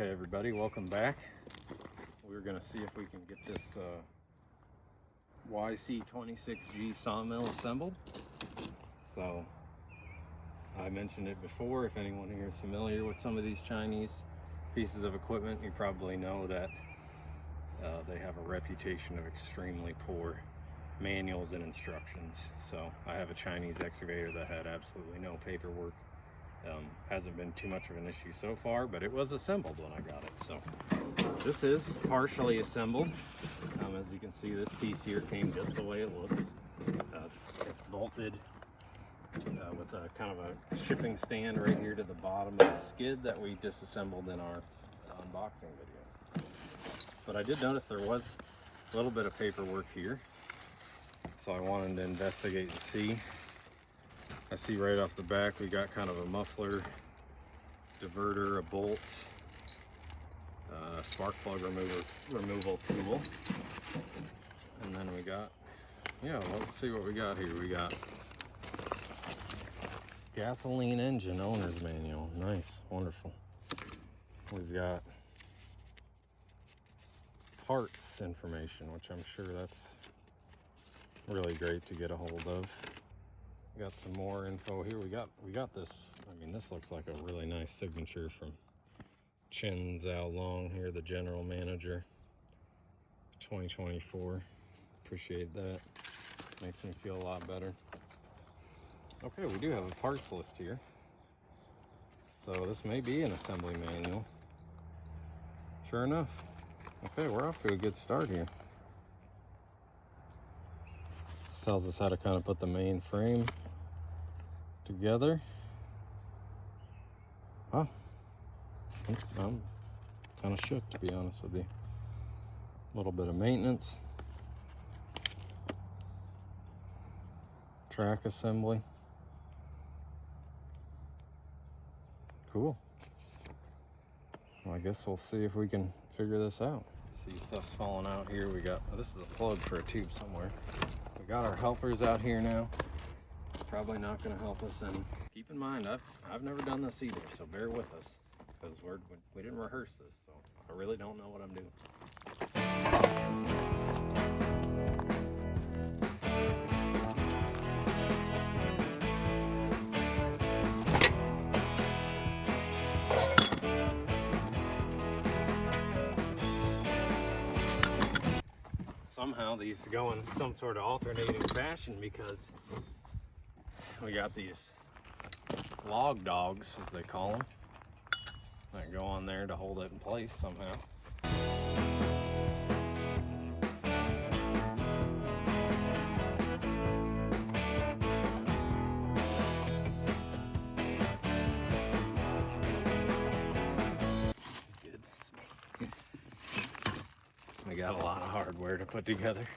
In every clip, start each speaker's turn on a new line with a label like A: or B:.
A: Okay everybody, welcome back. We're going to see if we can get this YC26G sawmill assembled. So I mentioned it before, if anyone here is familiar with some of these Chinese pieces of equipment, you probably know that they have a reputation of extremely poor manuals and instructions. So I have a Chinese excavator that had absolutely no paperwork. Hasn't been too much of an issue so far, but it was assembled when I got it. So this is partially assembled. As you can see, this piece here came just the way it looks. It's bolted with a kind of a shipping stand right here to the bottom of the skid that we disassembled in our unboxing video. But I did notice there was a little bit of paperwork here, so I wanted to investigate and see. I see right off the back we got kind of a muffler, diverter, a bolt, spark plug removal tool, and then we got, let's see what we got here. We got gasoline engine owner's manual. Nice, wonderful. We've got parts information, which I'm sure that's really great to get a hold of. Got some more info here. We got this. I mean, this looks like a really nice signature from Chen Zhao Long here, the general manager, 2024. Appreciate that. Makes me feel a lot better. Okay, we do have a parts list here. So this may be an assembly manual. Sure enough. Okay, we're off to a good start here. This tells us how to kind of put the main frame together. Oh, I'm kind of shook, to be honest with you. A little bit of maintenance. Track assembly. Cool. Well, I guess we'll see if we can figure this out. See, stuff's falling out here. We got, this is a plug for a tube somewhere. We got our helpers out here now. Probably not going to help us, and keep in mind I've never done this either, so bear with us, because we didn't rehearse this, so I really don't know what I'm doing. Somehow these go in some sort of alternating fashion, because we got these log dogs, as they call them, that go on there to hold it in place somehow. We got a lot of hardware to put together.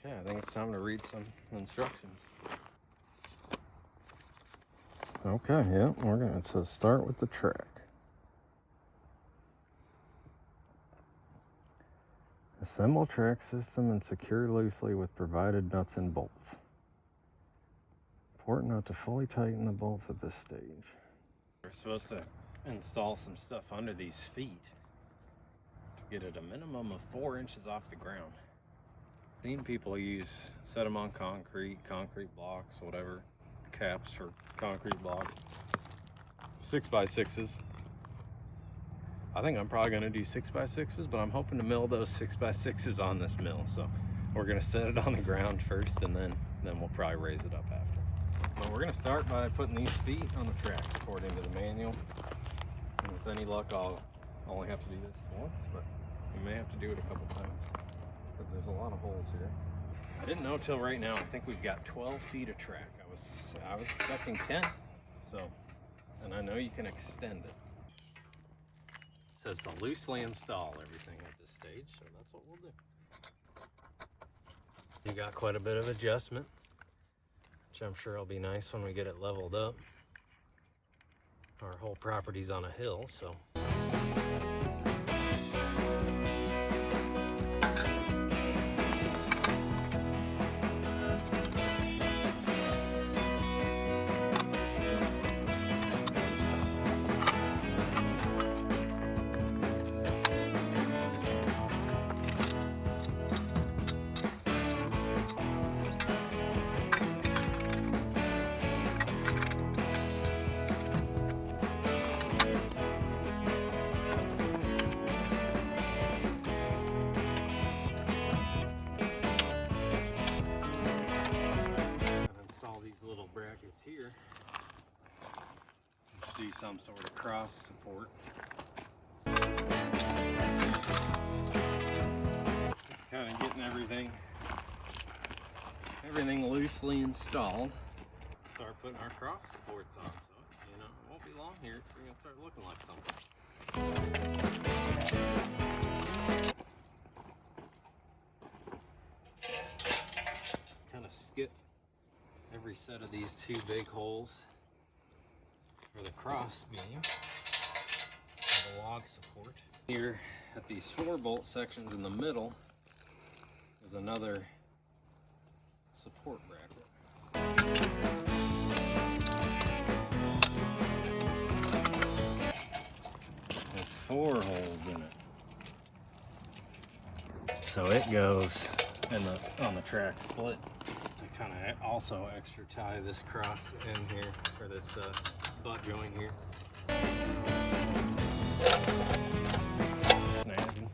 A: I think it's time to read some instructions. Okay, yeah, we're going to start with the track. Assemble track system and secure loosely with provided nuts and bolts. Important not to fully tighten the bolts at this stage. We're supposed to install some stuff under these feet to get it a minimum of 4 inches off the ground. Seen people set them on concrete blocks, whatever, caps for concrete blocks, 6x6s. I think I'm probably gonna do 6x6s, but I'm hoping to mill those 6x6s on this mill. So we're gonna set it on the ground first, and then we'll probably raise it up after. But we're gonna start by putting these feet on the track according to the manual. And with any luck, I'll only have to do this once, but we may have to do it a couple times, because there's a lot of holes here. I didn't know till right now. I think we've got 12 feet of track. I was expecting 10, and I know you can extend it. It says to loosely install everything at this stage, so that's what we'll do. You got quite a bit of adjustment, which I'm sure will be nice when we get it leveled up. Our whole property's on a hill, so. brackets here do some sort of cross support. Kind of getting everything loosely installed. Start putting our cross supports on, so you know it won't be long here. It's gonna start looking like something. Kind of skip every set of these two big holes for the cross beam for the log support. Here at these 4-bolt sections in the middle is another support bracket. There's 4 holes in it. So it goes on the track split. I kind of also extra tie this cross in here, or this butt joint here. Snazzy.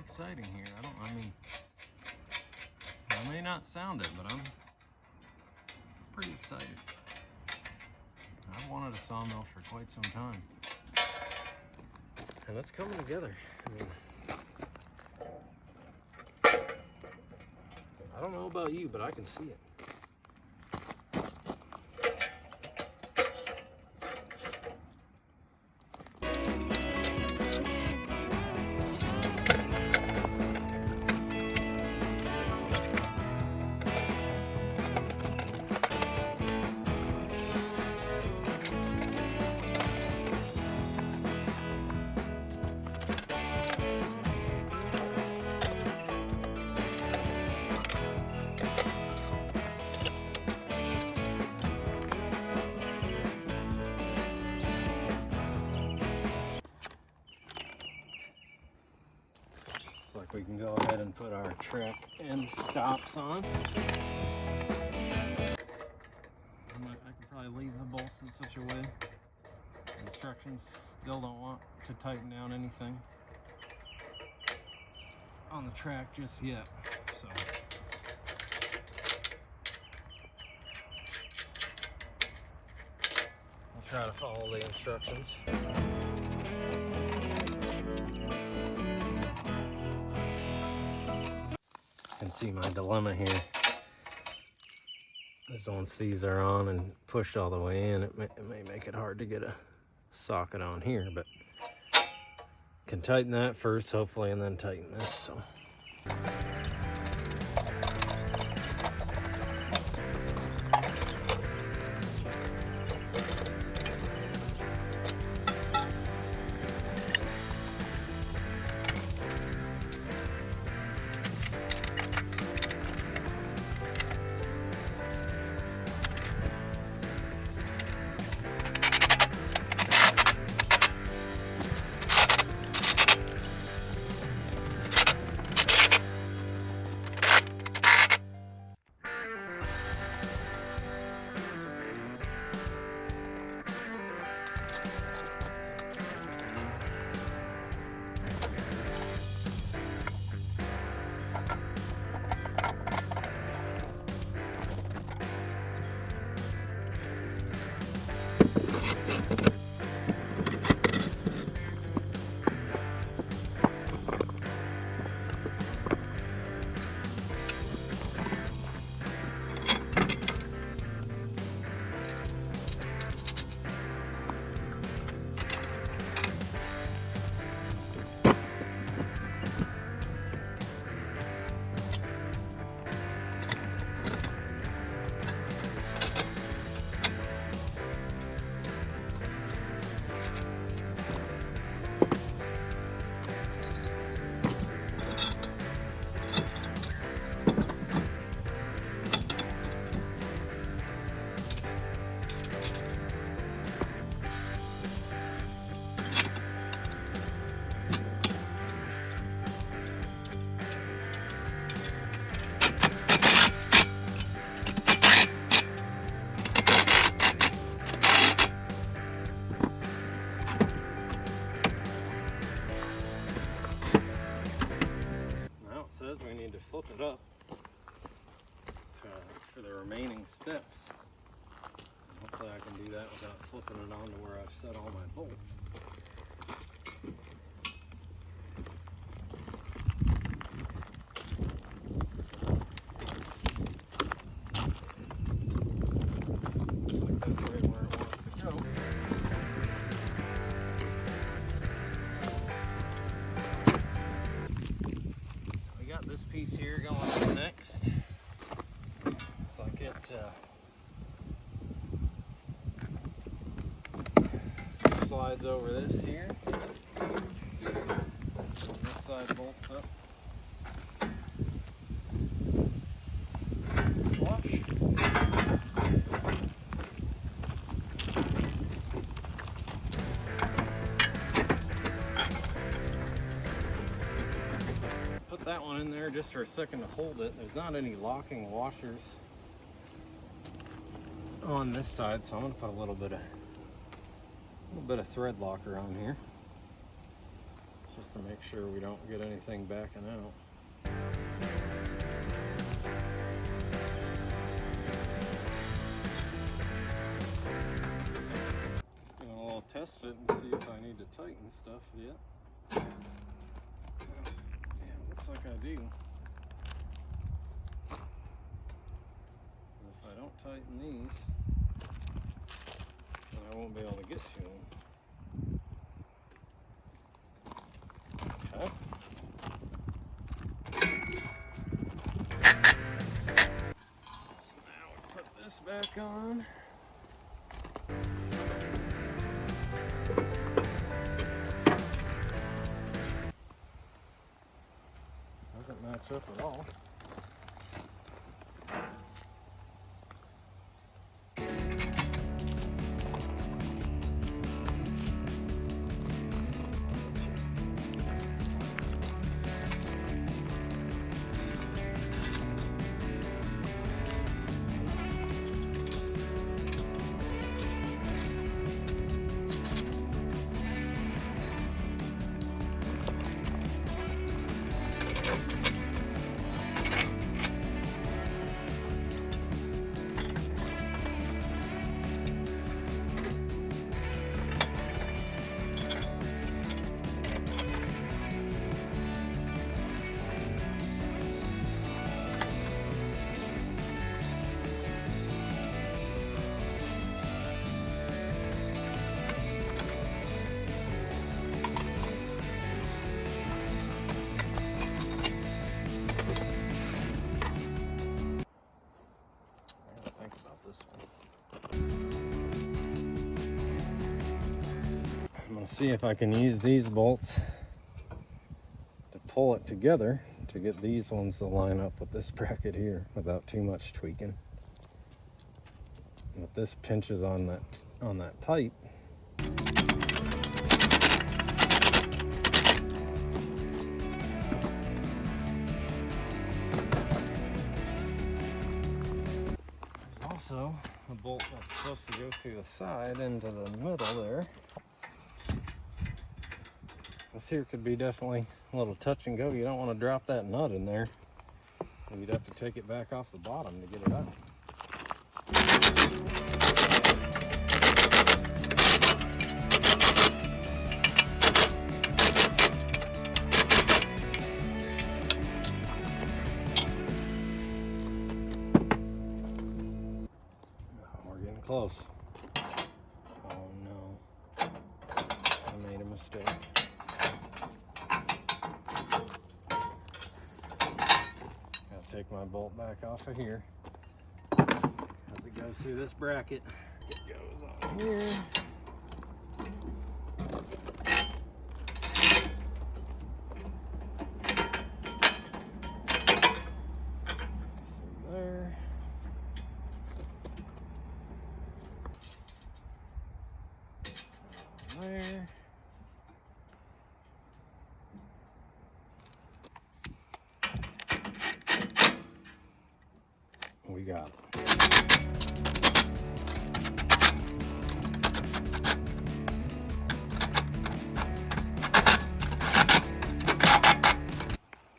A: Exciting here. I may not sound it, but I'm pretty excited. I've wanted a sawmill for quite some time. And it's coming together. I don't know about you, but I can see it. Like we can go ahead and put our track end stops on. I could probably leave the bolts in such a way. The instructions still don't want to tighten down anything on the track just yet. So I'll try to follow the instructions. You can see my dilemma here is once these are on and pushed all the way in, it may make it hard to get a socket on here, but can tighten that first hopefully and then tighten this. So do that without flipping it onto where I've set all my bolts. Like that's right where it wants to go. So we got this piece here going on next. It's like it slides over this here. This side bolts up. Flush. Put that one in there just for a second to hold it. There's not any locking washers on this side, so I'm going to put a little bit of thread locker on here, just to make sure we don't get anything backing out. Doing a little test fit and see if I need to tighten stuff yet. Yeah, looks like I do. If I don't tighten these, then I won't be able to get to them. Okay. So now we put this back on. Doesn't match up at all. I'm going to see if I can use these bolts to pull it together to get these ones to line up with this bracket here without too much tweaking. And if this pinches on that pipe, there's also a bolt that's supposed to go through the side into the middle there. This here could be definitely a little touch and go. You don't want to drop that nut in there. You'd have to take it back off the bottom to get it out. Oh, we're getting close. Oh no, I made a mistake. Take my bolt back off of here as it goes through this bracket. It goes on here. Through there. There. We got it.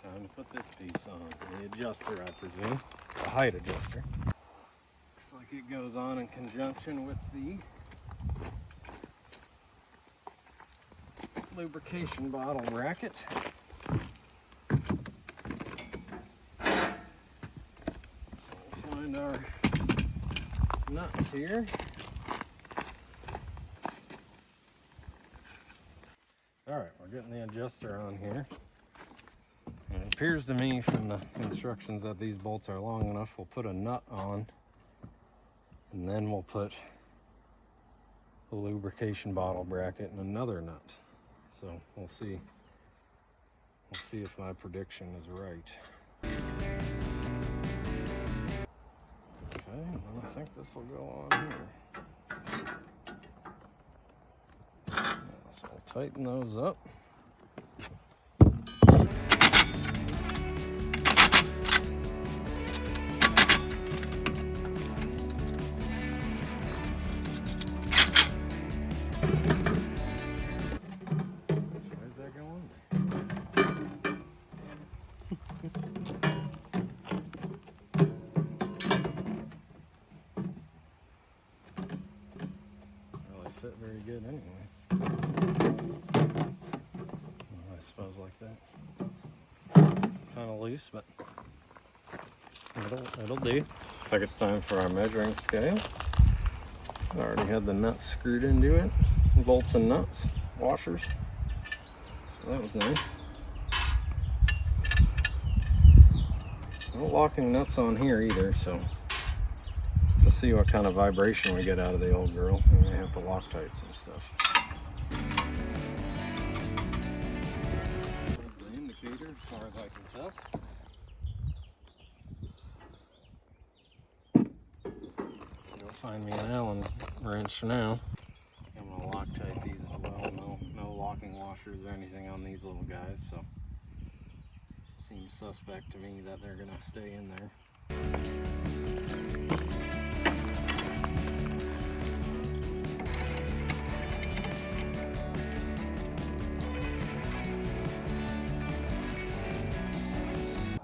A: Time to put this piece on. The adjuster, I presume. The height adjuster. Looks like it goes on in conjunction with the lubrication bottle bracket. So we'll find our nuts here. Alright, we're getting the adjuster on here. And it appears to me from the instructions that these bolts are long enough. We'll put a nut on, and then we'll put the lubrication bottle bracket and another nut. So we'll see if my prediction is right. Okay, well, I think this will go on here. So we'll tighten those up. Where's that going? Really fit very good anyway. I suppose like that. Kind of loose, but it'll do. Looks like it's time for our measuring scale. I already had the nuts screwed into it. Bolts and nuts, washers. So that was nice. No locking nuts on here either, so let's see what kind of vibration we get out of the old girl. We may have to Loctite some stuff. The indicator, as far as I can tell. Go find me an Allen wrench now. I'm gonna Loctite these as well. No locking washers or anything on these little guys, so seems suspect to me that they're gonna stay in there.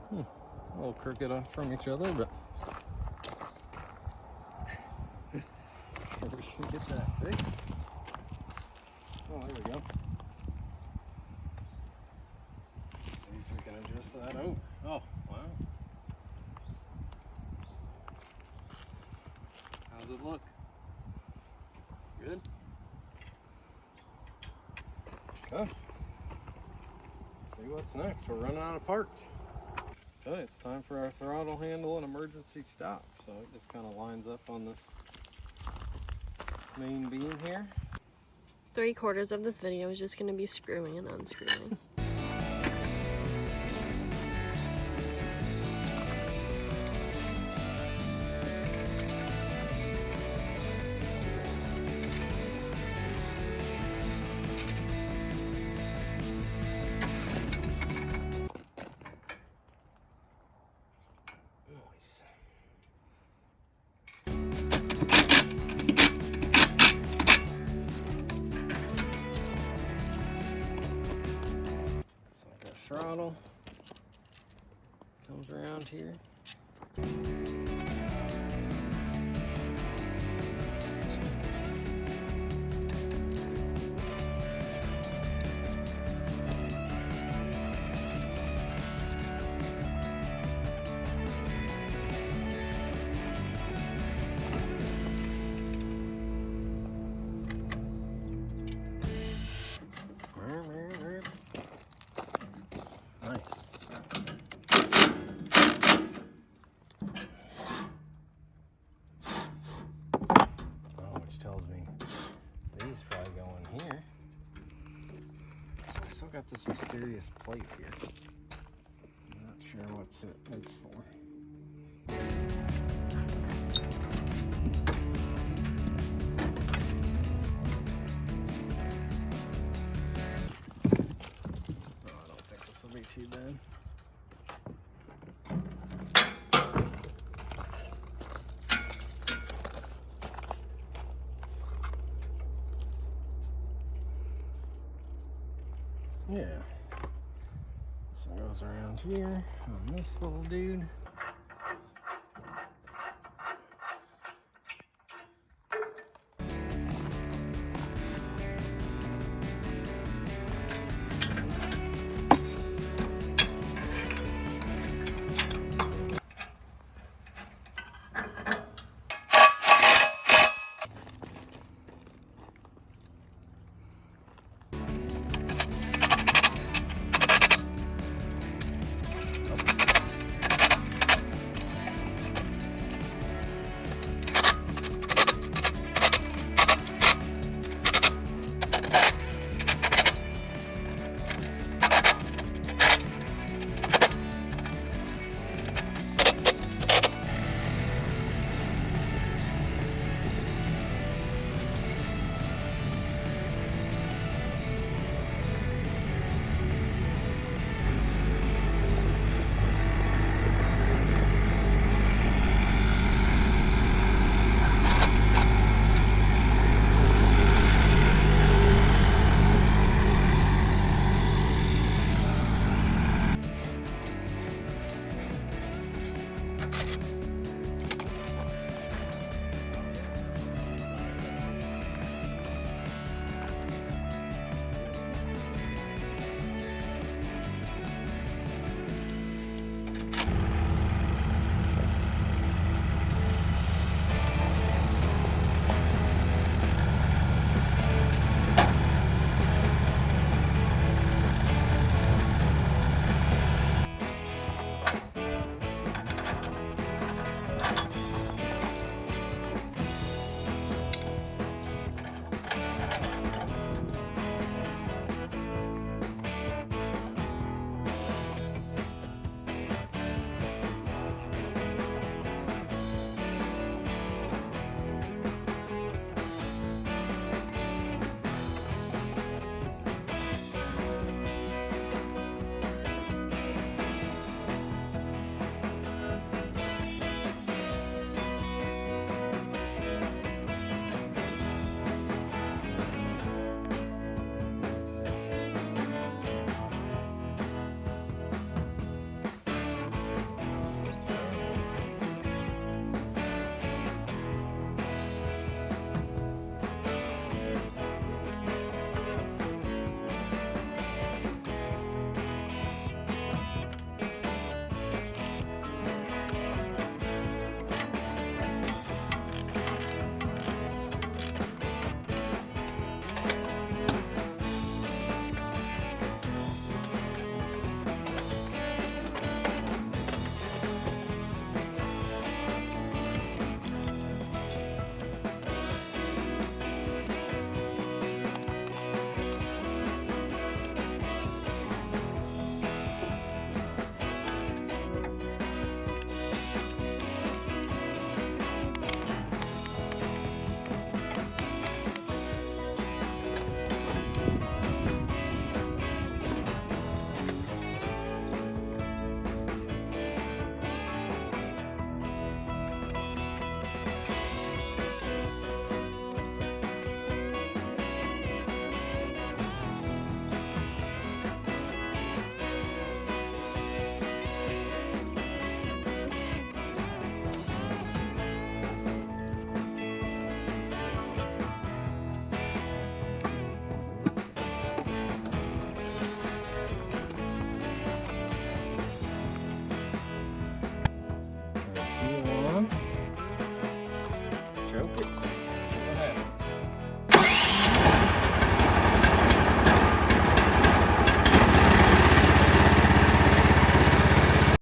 A: A little crooked off from each other, but we can get that fixed. Oh, there we go. See if we can adjust that out. Oh, wow. How's it look? Good? Okay. See what's next. We're running out of parts. Okay, it's time for our throttle handle and emergency stop. So it just kind of lines up on this main beam here.
B: 3/4 of this video is just going to be screwing and unscrewing.
A: Throttle comes around here. Got this mysterious plate here. I'm not sure what's it's for. Oh, I don't think this will be too bad. Yeah, so it goes around here on this little dude.